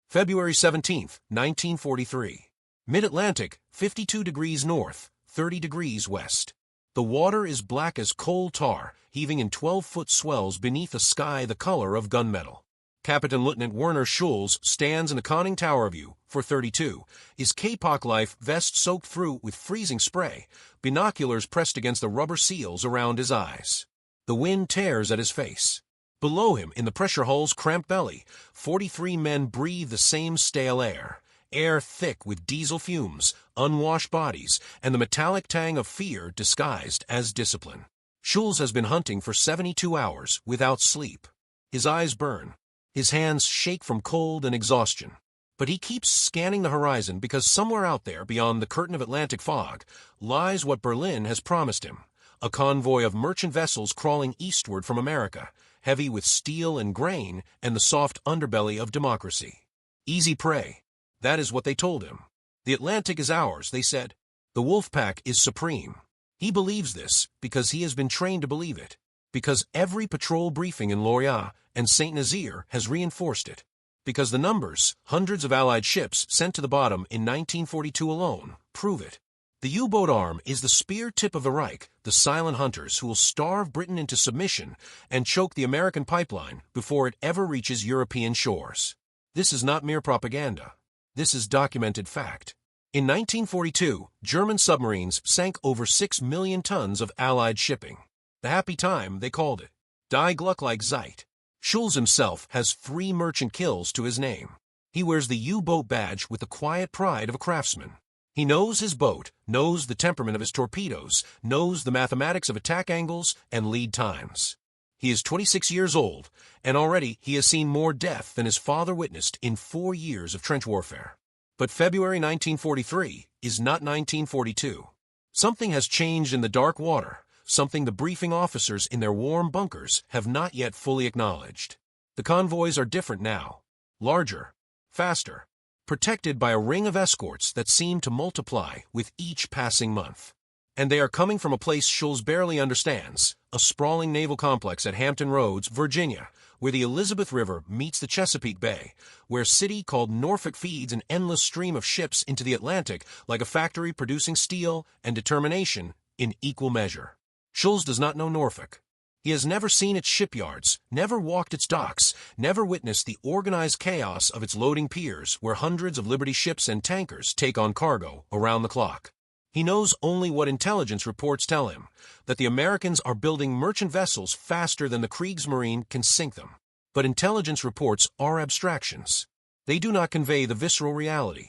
February 17, 1943. Mid-Atlantic, 52 degrees north, 30 degrees west. The water is black as coal tar, heaving in 12-foot swells beneath a sky the color of gunmetal. Captain Lieutenant Werner Schulze stands in the conning tower view for 32, his Kapok life vest soaked through with freezing spray, binoculars pressed against the rubber seals around his eyes. The wind tears at his face. Below him, in the pressure hull's cramped belly, 43 men breathe the same stale air thick with diesel fumes, unwashed bodies, and the metallic tang of fear disguised as discipline. Schulze has been hunting for 72 hours without sleep. His eyes burn. His hands shake from cold and exhaustion. But he keeps scanning the horizon because somewhere out there, beyond the curtain of Atlantic fog, lies what Berlin has promised him, a convoy of merchant vessels crawling eastward from America, heavy with steel and grain and the soft underbelly of democracy. Easy prey. That is what they told him. The Atlantic is ours, they said. The Wolfpack is supreme. He believes this because he has been trained to believe it, because every patrol briefing in Lorient and St. Nazaire has reinforced it, because the numbers, hundreds of Allied ships sent to the bottom in 1942 alone, prove it. The U-boat arm is the spear tip of the Reich, the silent hunters who will starve Britain into submission and choke the American pipeline before it ever reaches European shores. This is not mere propaganda. This is documented fact. In 1942, German submarines sank over 6 million tons of Allied shipping. The happy time, they called it. Die Glück Zeit. Schulze himself has 3 merchant kills to his name. He wears the U-boat badge with the quiet pride of a craftsman. He knows his boat, knows the temperament of his torpedoes, knows the mathematics of attack angles and lead times. He is 26 years old, and already he has seen more death than his father witnessed in 4 years of trench warfare. But February 1943 is not 1942. Something has changed in the dark water, something the briefing officers in their warm bunkers have not yet fully acknowledged. The convoys are different now, larger, faster, protected by a ring of escorts that seem to multiply with each passing month. And they are coming from a place Schulze barely understands, a sprawling naval complex at Hampton Roads, Virginia, where the Elizabeth River meets the Chesapeake Bay, where a city called Norfolk feeds an endless stream of ships into the Atlantic like a factory producing steel and determination in equal measure. Schulze does not know Norfolk. He has never seen its shipyards, never walked its docks, never witnessed the organized chaos of its loading piers where hundreds of Liberty ships and tankers take on cargo around the clock. He knows only what intelligence reports tell him, that the Americans are building merchant vessels faster than the Kriegsmarine can sink them. But intelligence reports are abstractions. They do not convey the visceral reality.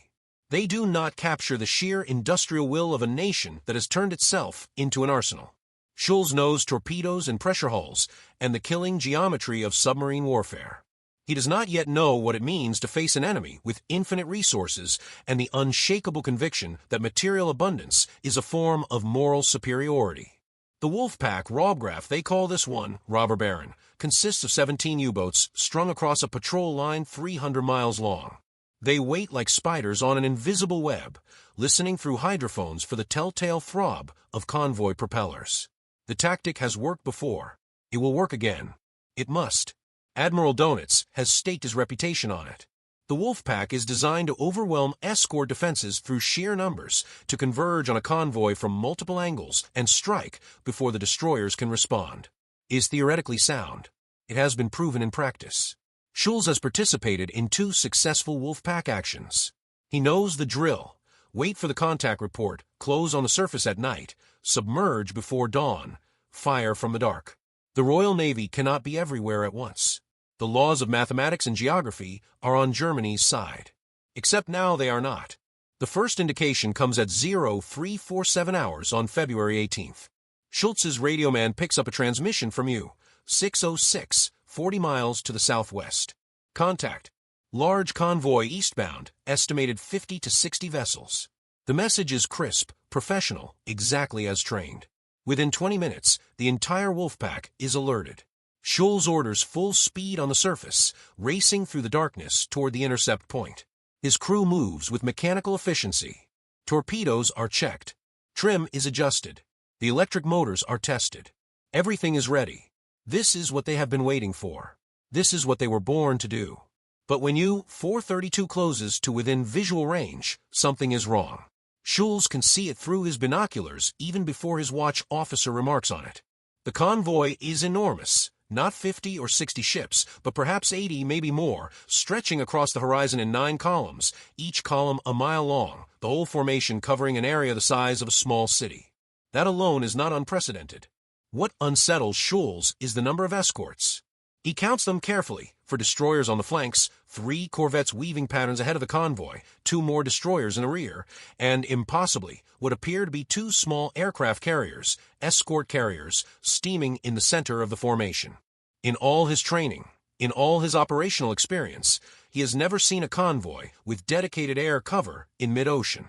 They do not capture the sheer industrial will of a nation that has turned itself into an arsenal. Schulze knows torpedoes and pressure hulls and the killing geometry of submarine warfare. He does not yet know what it means to face an enemy with infinite resources and the unshakable conviction that material abundance is a form of moral superiority. The Wolfpack Robgraph, they call this one, Robber Baron, consists of 17 U-boats strung across a patrol line 300 miles long. They wait like spiders on an invisible web, listening through hydrophones for the telltale throb of convoy propellers. The tactic has worked before. It will work again. It must. Admiral Donitz has staked his reputation on it. The Wolfpack is designed to overwhelm escort defenses through sheer numbers, to converge on a convoy from multiple angles and strike before the destroyers can respond. It is theoretically sound. It has been proven in practice. Schulze has participated in 2 successful Wolfpack actions. He knows the drill. Wait for the contact report, close on the surface at night, submerge before dawn, fire from the dark. The Royal Navy cannot be everywhere at once. The laws of mathematics and geography are on Germany's side. Except now they are not. The first indication comes at 0347 hours on February 18th. Schulze's radioman picks up a transmission from you, 606, 40 miles to the southwest. Contact. Large convoy eastbound, estimated 50 to 60 vessels. The message is crisp, professional, exactly as trained. Within 20 minutes, the entire Wolfpack is alerted. Schulze orders full speed on the surface, racing through the darkness toward the intercept point. His crew moves with mechanical efficiency. Torpedoes are checked. Trim is adjusted. The electric motors are tested. Everything is ready. This is what they have been waiting for. This is what they were born to do. But when U-432 closes to within visual range, something is wrong. Schulze can see it through his binoculars even before his watch officer remarks on it. The convoy is enormous, not 50 or 60 ships, but perhaps 80, maybe more, stretching across the horizon in 9 columns, each column a mile long, the whole formation covering an area the size of a small city. That alone is not unprecedented. What unsettles Schulze is the number of escorts. He counts them carefully. For destroyers on the flanks, 3 corvettes weaving patterns ahead of the convoy, 2 more destroyers in the rear, and, impossibly, what appear to be 2 small aircraft carriers, escort carriers, steaming in the center of the formation. In all his training, in all his operational experience, he has never seen a convoy with dedicated air cover in mid-ocean.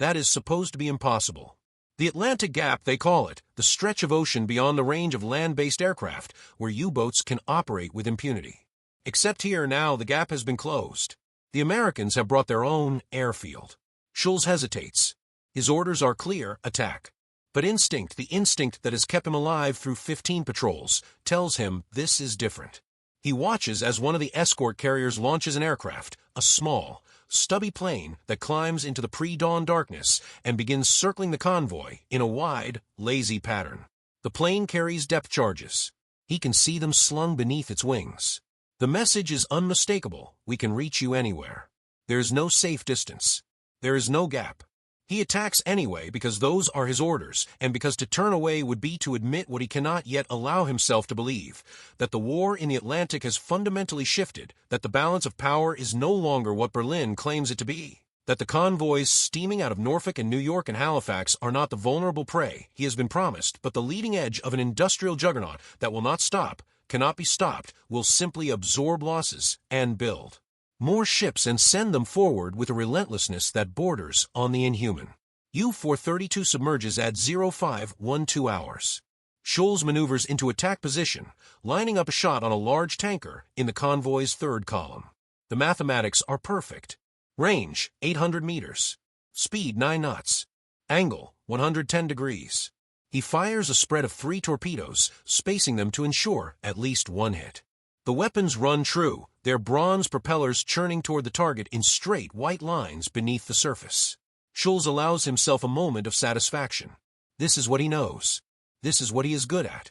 That is supposed to be impossible. The Atlantic Gap, they call it, the stretch of ocean beyond the range of land-based aircraft, where U-boats can operate with impunity. Except here now the gap has been closed. The Americans have brought their own airfield. Schulze hesitates. His orders are clear: attack. But instinct, the instinct that has kept him alive through 15 patrols, tells him this is different. He watches as one of the escort carriers launches an aircraft, a small, stubby plane that climbs into the pre-dawn darkness and begins circling the convoy in a wide, lazy pattern. The plane carries depth charges. He can see them slung beneath its wings. The message is unmistakable: we can reach you anywhere. There is no safe distance. There is no gap. He attacks anyway because those are his orders, and because to turn away would be to admit what he cannot yet allow himself to believe, that the war in the Atlantic has fundamentally shifted, that the balance of power is no longer what Berlin claims it to be, that the convoys steaming out of Norfolk and New York and Halifax are not the vulnerable prey he has been promised, but the leading edge of an industrial juggernaut that will not stop, cannot be stopped, will simply absorb losses and build more ships and send them forward with a relentlessness that borders on the inhuman. U-432 submerges at 0512 hours. Schulze maneuvers into attack position, lining up a shot on a large tanker in the convoy's 3rd column. The mathematics are perfect. Range, 800 meters. Speed, 9 knots. Angle, 110 degrees. He fires a spread of 3 torpedoes, spacing them to ensure at least 1 hit. The weapons run true, their bronze propellers churning toward the target in straight white lines beneath the surface. Schulze allows himself a moment of satisfaction. This is what he knows. This is what he is good at.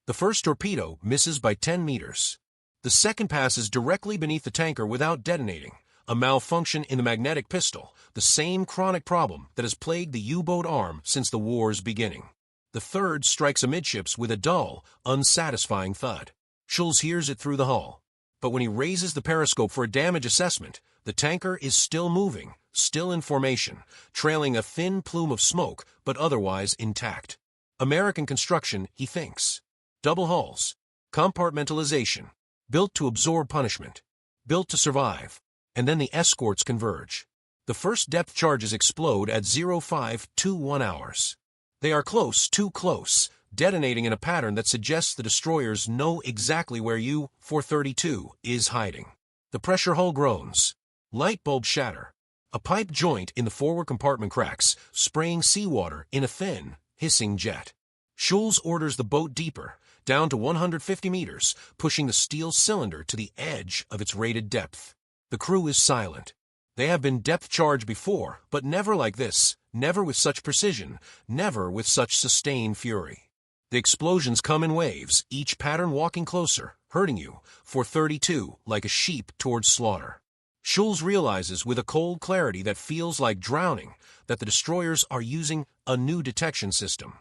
The first torpedo misses by 10 meters. The second passes directly beneath the tanker without detonating, a malfunction in the magnetic pistol, the same chronic problem that has plagued the U-boat arm since the war's beginning. The third strikes amidships with a dull, unsatisfying thud. Schulze hears it through the hull. But when he raises the periscope for a damage assessment, the tanker is still moving, still in formation, trailing a thin plume of smoke, but otherwise intact. American construction, he thinks. Double hulls. Compartmentalization. Built to absorb punishment. Built to survive. And then the escorts converge. The first depth charges explode at 0521 hours. They are close, too close, detonating in a pattern that suggests the destroyers know exactly where U-432 is hiding. The pressure hull groans. Light bulbs shatter. A pipe joint in the forward compartment cracks, spraying seawater in a thin, hissing jet. Schulze orders the boat deeper, down to 150 meters, pushing the steel cylinder to the edge of its rated depth. The crew is silent. They have been depth charged before, but never like this, never with such precision, never with such sustained fury. The explosions come in waves, each pattern walking closer, hurting U-432 like a sheep towards slaughter. Schulze realizes with a cold clarity that feels like drowning that the destroyers are using a new detection system.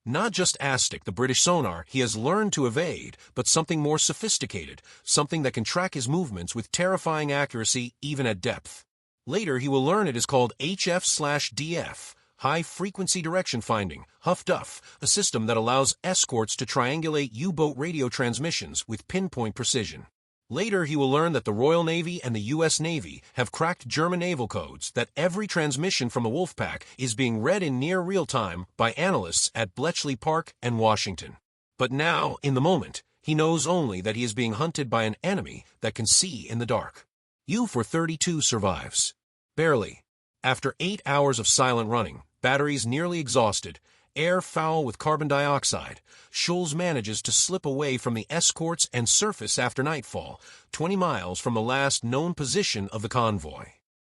Not just ASTIC, the British sonar he has learned to evade, but something more sophisticated, something that can track his movements with terrifying accuracy even at depth. Later he will learn it is called HF/DF, High-Frequency Direction Finding, HFDUF, a system that allows escorts to triangulate U-boat radio transmissions with pinpoint precision. Later he will learn that the Royal Navy and the U.S. Navy have cracked German naval codes, that every transmission from the Wolfpack is being read in near real time by analysts at Bletchley Park and Washington. But now, in the moment, he knows only that he is being hunted by an enemy that can see in the dark. U-432 survives. Barely. After 8 hours of silent running, batteries nearly exhausted, air foul with carbon dioxide, Schulze manages to slip away from the escorts and surface after nightfall, 20 miles from the last known position of the convoy.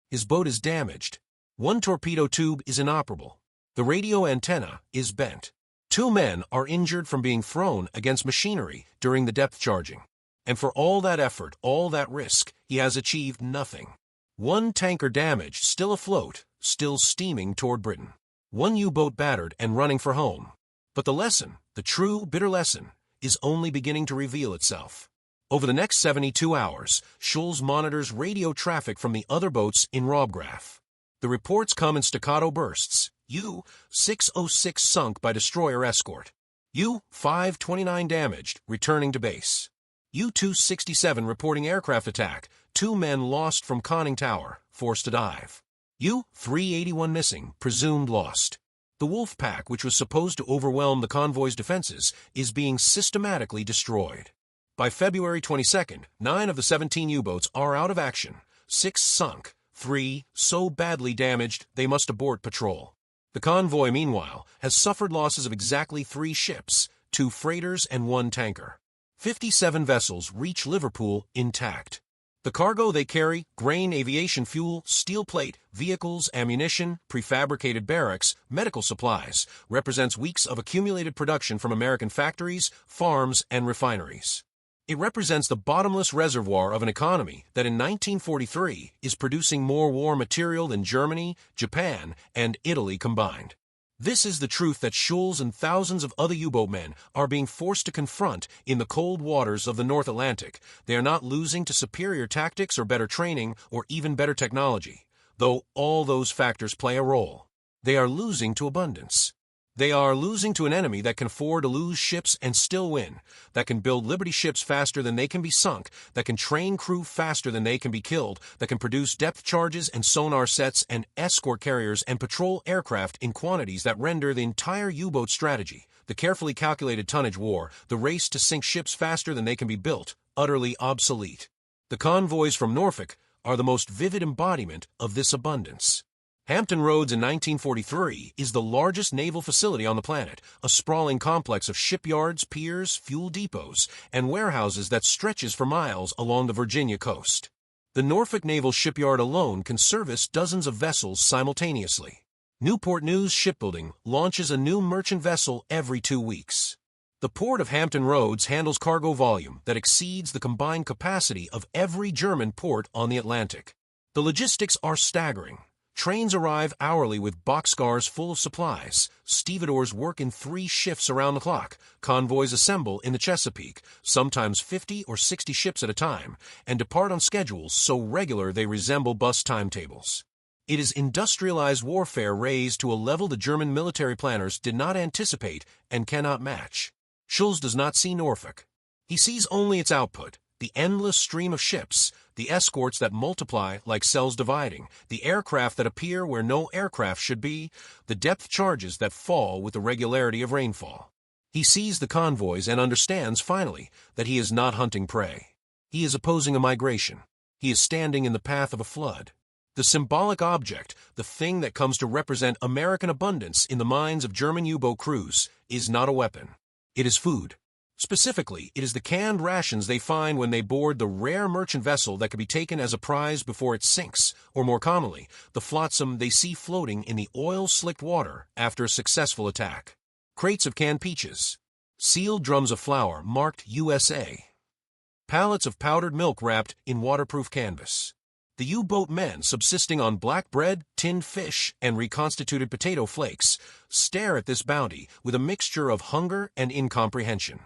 His boat is damaged. One torpedo tube is inoperable. The radio antenna is bent. 2 men are injured from being thrown against machinery during the depth charging. And for all that effort, all that risk, he has achieved nothing. 1 tanker damaged, still afloat, still steaming toward Britain. 1 U-boat battered and running for home. But the lesson, the true, bitter lesson, is only beginning to reveal itself. Over the next 72 hours, Schulze monitors radio traffic from the other boats in Robgraph. The reports come in staccato bursts. U-606 sunk by destroyer escort. U-529 damaged, returning to base. U-267 reporting aircraft attack, 2 men lost from conning tower, forced to dive. U-381 missing, presumed lost. The Wolfpack, which was supposed to overwhelm the convoy's defenses, is being systematically destroyed. By February 22nd, 9 of the 17 U-boats are out of action, 6 sunk, 3 so badly damaged they must abort patrol. The convoy, meanwhile, has suffered losses of exactly 3 ships, 2 freighters and 1 tanker. 57 vessels reach Liverpool intact. The cargo they carry, grain, aviation fuel, steel plate, vehicles, ammunition, prefabricated barracks, medical supplies, represents weeks of accumulated production from American factories, farms, and refineries. It represents the bottomless reservoir of an economy that in 1943 is producing more war material than Germany, Japan, and Italy combined. This is the truth that Schulze and thousands of other U-boat men are being forced to confront in the cold waters of the North Atlantic. They are not losing to superior tactics or better training or even better technology, though all those factors play a role. They are losing to abundance. They are losing to an enemy that can afford to lose ships and still win, that can build Liberty ships faster than they can be sunk, that can train crew faster than they can be killed, that can produce depth charges and sonar sets and escort carriers and patrol aircraft in quantities that render the entire U-boat strategy, the carefully calculated tonnage war, the race to sink ships faster than they can be built, utterly obsolete. The convoys from Norfolk are the most vivid embodiment of this abundance. Hampton Roads in 1943 is the largest naval facility on the planet, a sprawling complex of shipyards, piers, fuel depots, and warehouses that stretches for miles along the Virginia coast. The Norfolk Naval Shipyard alone can service dozens of vessels simultaneously. Newport News Shipbuilding launches a new merchant vessel every 2 weeks. The port of Hampton Roads handles cargo volume that exceeds the combined capacity of every German port on the Atlantic. The logistics are staggering. Trains arrive hourly with boxcars full of supplies. Stevedores work in 3 shifts around the clock. Convoys assemble in the Chesapeake, sometimes 50 or 60 ships at a time, and depart on schedules so regular they resemble bus timetables. It is industrialized warfare raised to a level the German military planners did not anticipate and cannot match. Schulze does not see Norfolk. He sees only its output, the endless stream of ships, the escorts that multiply like cells dividing, the aircraft that appear where no aircraft should be, the depth charges that fall with the regularity of rainfall. He sees the convoys and understands, finally, that he is not hunting prey. He is opposing a migration. He is standing in the path of a flood. The symbolic object, the thing that comes to represent American abundance in the minds of German U-boat crews, is not a weapon. It is food. Specifically, it is the canned rations they find when they board the rare merchant vessel that could be taken as a prize before it sinks, or more commonly, the flotsam they see floating in the oil-slicked water after a successful attack. Crates of canned peaches. Sealed drums of flour marked USA. Pallets of powdered milk wrapped in waterproof canvas. The U-boat men, subsisting on black bread, tinned fish, and reconstituted potato flakes, stare at this bounty with a mixture of hunger and incomprehension.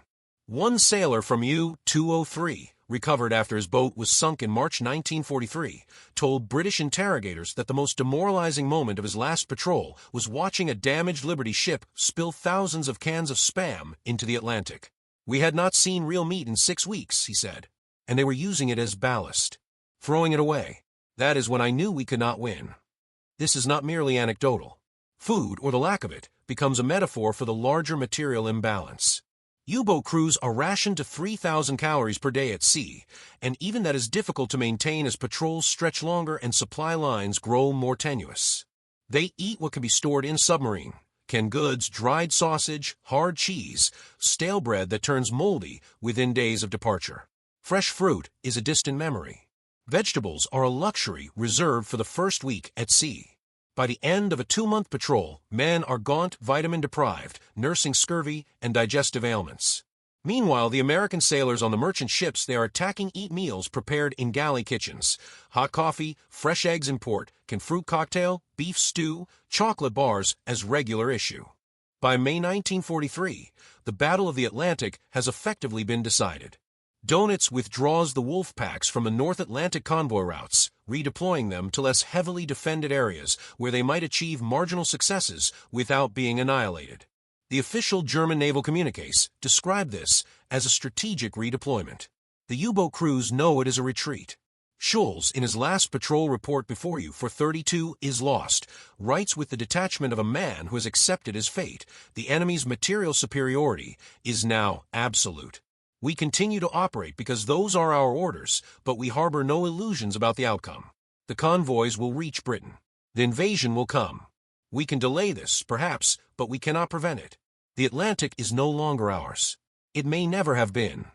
One sailor from U-203, recovered after his boat was sunk in March 1943, told British interrogators that the most demoralizing moment of his last patrol was watching a damaged Liberty ship spill thousands of cans of Spam into the Atlantic. "We had not seen real meat in 6 weeks," he said, "and they were using it as ballast. Throwing it away. That is when I knew we could not win." This is not merely anecdotal. Food, or the lack of it, becomes a metaphor for the larger material imbalance. U-boat crews are rationed to 3,000 calories per day at sea, and even that is difficult to maintain as patrols stretch longer and supply lines grow more tenuous. They eat what can be stored in submarine, canned goods, dried sausage, hard cheese, stale bread that turns moldy within days of departure. Fresh fruit is a distant memory. Vegetables are a luxury reserved for the first week at sea. By the end of a 2-month patrol, men are gaunt, vitamin-deprived, nursing scurvy and digestive ailments. Meanwhile, the American sailors on the merchant ships they are attacking eat meals prepared in galley kitchens. Hot coffee, fresh eggs in port, canned fruit cocktail, beef stew, chocolate bars as regular issue. By May 1943, the Battle of the Atlantic has effectively been decided. Donitz withdraws the Wolfpacks from the North Atlantic convoy routes, redeploying them to less heavily defended areas where they might achieve marginal successes without being annihilated. The official German naval communiques describe this as a strategic redeployment. The U-boat crews know it is a retreat. Schulze, in his last patrol report before you for 32 is lost, writes with the detachment of a man who has accepted his fate, the enemy's material superiority is now absolute. We continue to operate because those are our orders, but we harbor no illusions about the outcome. The convoys will reach Britain. The invasion will come. We can delay this, perhaps, but we cannot prevent it. The Atlantic is no longer ours. It may never have been.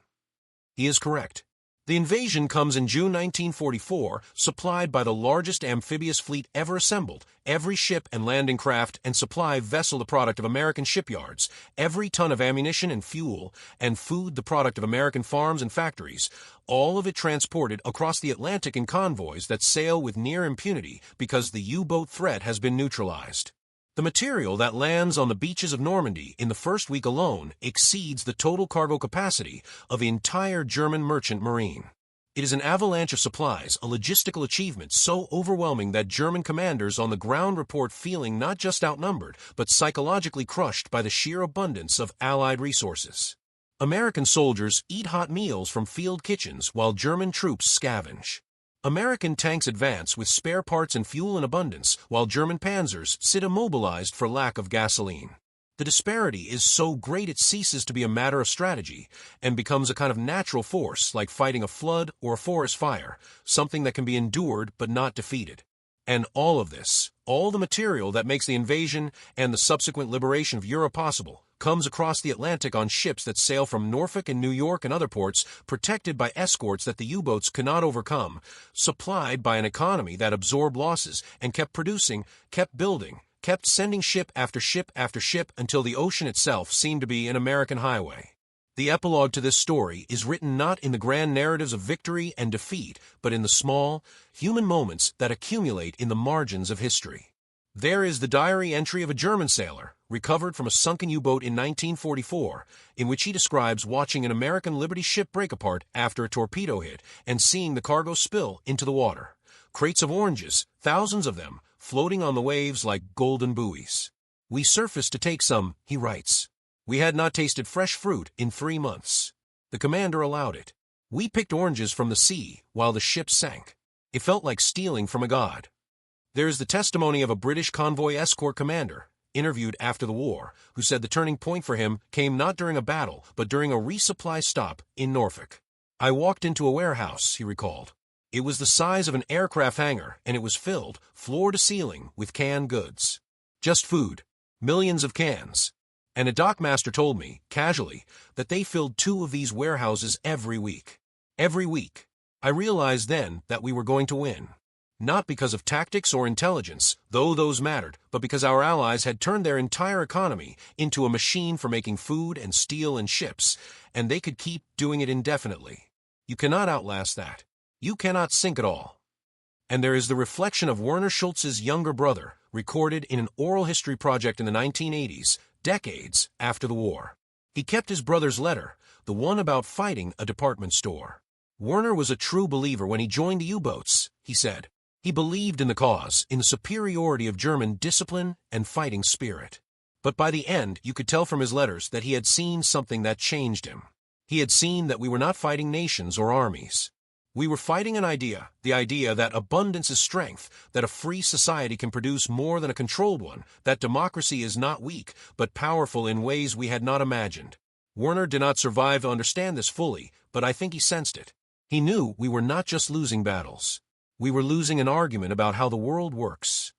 He is correct. The invasion comes in June 1944, supplied by the largest amphibious fleet ever assembled, every ship and landing craft and supply vessel the product of American shipyards, every ton of ammunition and fuel, and food the product of American farms and factories, all of it transported across the Atlantic in convoys that sail with near impunity because the U-boat threat has been neutralized. The material that lands on the beaches of Normandy in the first week alone exceeds the total cargo capacity of the entire German merchant marine. It is an avalanche of supplies, a logistical achievement so overwhelming that German commanders on the ground report feeling not just outnumbered, but psychologically crushed by the sheer abundance of Allied resources. American soldiers eat hot meals from field kitchens while German troops scavenge. American tanks advance with spare parts and fuel in abundance, while German panzers sit immobilized for lack of gasoline. The disparity is so great it ceases to be a matter of strategy and becomes a kind of natural force like fighting a flood or a forest fire, something that can be endured but not defeated. And all of this, all the material that makes the invasion and the subsequent liberation of Europe possible, comes across the Atlantic on ships that sail from Norfolk and New York and other ports, protected by escorts that the U-boats cannot overcome, supplied by an economy that absorbed losses and kept producing, kept building, kept sending ship after ship after ship until the ocean itself seemed to be an American highway. The epilogue to this story is written not in the grand narratives of victory and defeat, but in the small, human moments that accumulate in the margins of history. There is the diary entry of a German sailor, recovered from a sunken U-boat in 1944, in which he describes watching an American Liberty ship break apart after a torpedo hit and seeing the cargo spill into the water. Crates of oranges, thousands of them, floating on the waves like golden buoys. We surfaced to take some, he writes. We had not tasted fresh fruit in 3 months. The commander allowed it. We picked oranges from the sea while the ship sank. It felt like stealing from a god. There is the testimony of a British convoy escort commander, interviewed after the war, who said the turning point for him came not during a battle, but during a resupply stop in Norfolk. I walked into a warehouse, he recalled. It was the size of an aircraft hangar, and it was filled, floor to ceiling, with canned goods. Just food. Millions of cans. And a dockmaster told me, casually, that they filled 2 of these warehouses every week. Every week. I realized then that we were going to win. Not because of tactics or intelligence, though those mattered, but because our allies had turned their entire economy into a machine for making food and steel and ships, and they could keep doing it indefinitely. You cannot outlast that. You cannot sink it all. And there is the reflection of Werner Schulze's younger brother, recorded in an oral history project in the 1980s, decades after the war. He kept his brother's letter, the one about fighting a department store. Werner was a true believer when he joined the U-boats, he said. He believed in the cause, in the superiority of German discipline and fighting spirit. But by the end, you could tell from his letters that he had seen something that changed him. He had seen that we were not fighting nations or armies. We were fighting an idea, the idea that abundance is strength, that a free society can produce more than a controlled one, that democracy is not weak, but powerful in ways we had not imagined. Werner did not survive to understand this fully, but I think he sensed it. He knew we were not just losing battles. We were losing an argument about how the world works.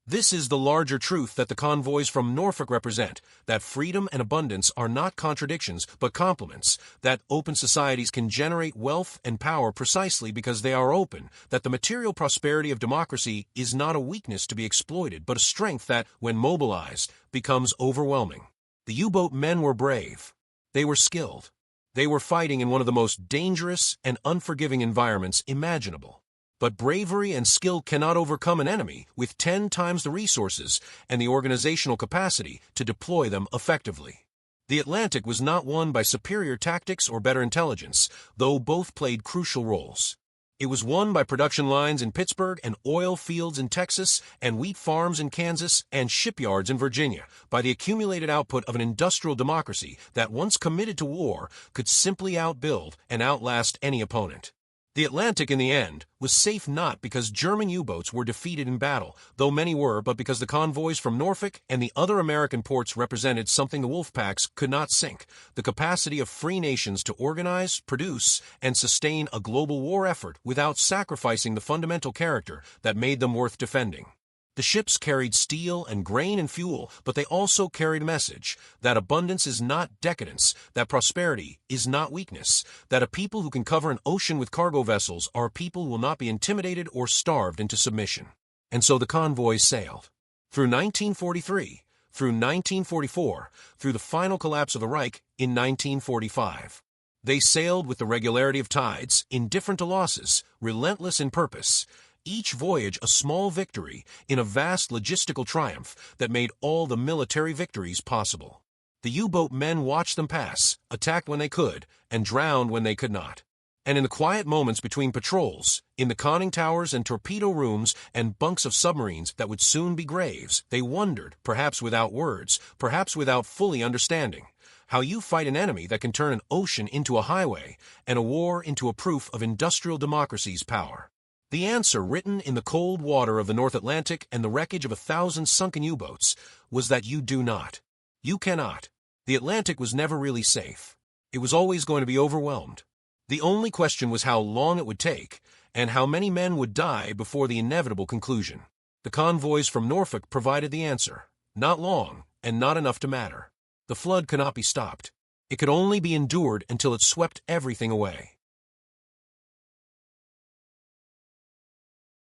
This is the larger truth that the convoys from Norfolk represent, that freedom and abundance are not contradictions but complements, that open societies can generate wealth and power precisely because they are open, that the material prosperity of democracy is not a weakness to be exploited but a strength that, when mobilized, becomes overwhelming. The U-boat men were brave. They were skilled. They were fighting in one of the most dangerous and unforgiving environments imaginable. But bravery and skill cannot overcome an enemy with 10 times the resources and the organizational capacity to deploy them effectively. The Atlantic was not won by superior tactics or better intelligence, though both played crucial roles. It was won by production lines in Pittsburgh and oil fields in Texas and wheat farms in Kansas and shipyards in Virginia, by the accumulated output of an industrial democracy that, once committed to war, could simply outbuild and outlast any opponent. The Atlantic, in the end, was safe not because German U-boats were defeated in battle, though many were, but because the convoys from Norfolk and the other American ports represented something the Wolfpacks could not sink: the capacity of free nations to organize, produce, and sustain a global war effort without sacrificing the fundamental character that made them worth defending. The ships carried steel and grain and fuel, but they also carried a message: that abundance is not decadence, that prosperity is not weakness, that a people who can cover an ocean with cargo vessels are a people who will not be intimidated or starved into submission. And so the convoys sailed. Through 1943, through 1944, through the final collapse of the Reich in 1945. They sailed with the regularity of tides, indifferent to losses, relentless in purpose. Each voyage a small victory in a vast logistical triumph that made all the military victories possible. The U-boat men watched them pass, attacked when they could, and drowned when they could not. And in the quiet moments between patrols, in the conning towers and torpedo rooms and bunks of submarines that would soon be graves, they wondered, perhaps without words, perhaps without fully understanding, how you fight an enemy that can turn an ocean into a highway and a war into a proof of industrial democracy's power. The answer, written in the cold water of the North Atlantic and the wreckage of 1,000 sunken U-boats, was that you do not. You cannot. The Atlantic was never really safe. It was always going to be overwhelmed. The only question was how long it would take, and how many men would die before the inevitable conclusion. The convoys from Norfolk provided the answer: not long, and not enough to matter. The flood could not be stopped. It could only be endured until it swept everything away.